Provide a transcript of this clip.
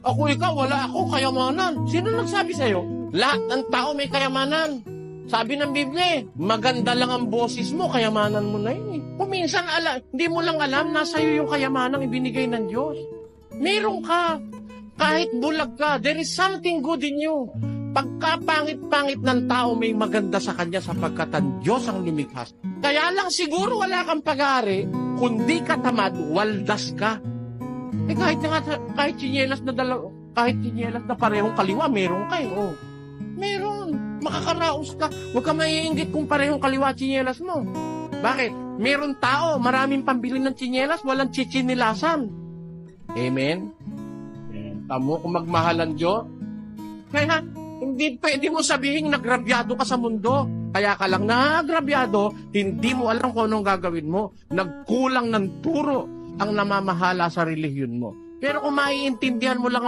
Ako ikaw, wala ako kayamanan. Sino nagsabi sa'yo? Lahat ng tao may kayamanan. Sabi ng Biblia, maganda lang ang boses mo, kayamanan mo na yun. Kung minsan, hindi mo lang alam, nasa iyo yung kayamanang ibinigay ng Diyos. Meron ka. Kahit bulag ka, there is something good in you. Pagka pangit-pangit ng tao, may maganda sa kanya sapagkat ang Diyos ang lumikha. Kaya lang siguro wala kang pag-aari, kundi ka tamad, waldas ka. Kahit tsinelas na parehong kaliwa, meron ka eh. Oh. Meron. Makakaraos ka. Huwag ka maiinggit kung parehong kaliwa tsinelas mo. Bakit? Meron tao, maraming pambili ng tsinelas, walang chichinilasan. Amen? Tamo kung magmahalan Diyos. Kaya, hindi pwede mo sabihin nagrabyado ka sa mundo. Kaya ka lang nagrabyado, hindi mo alam kung anong gagawin mo. Nagkulang ng turo ang namamahala sa relihiyon mo. Pero kung maiintindihan mo lang ang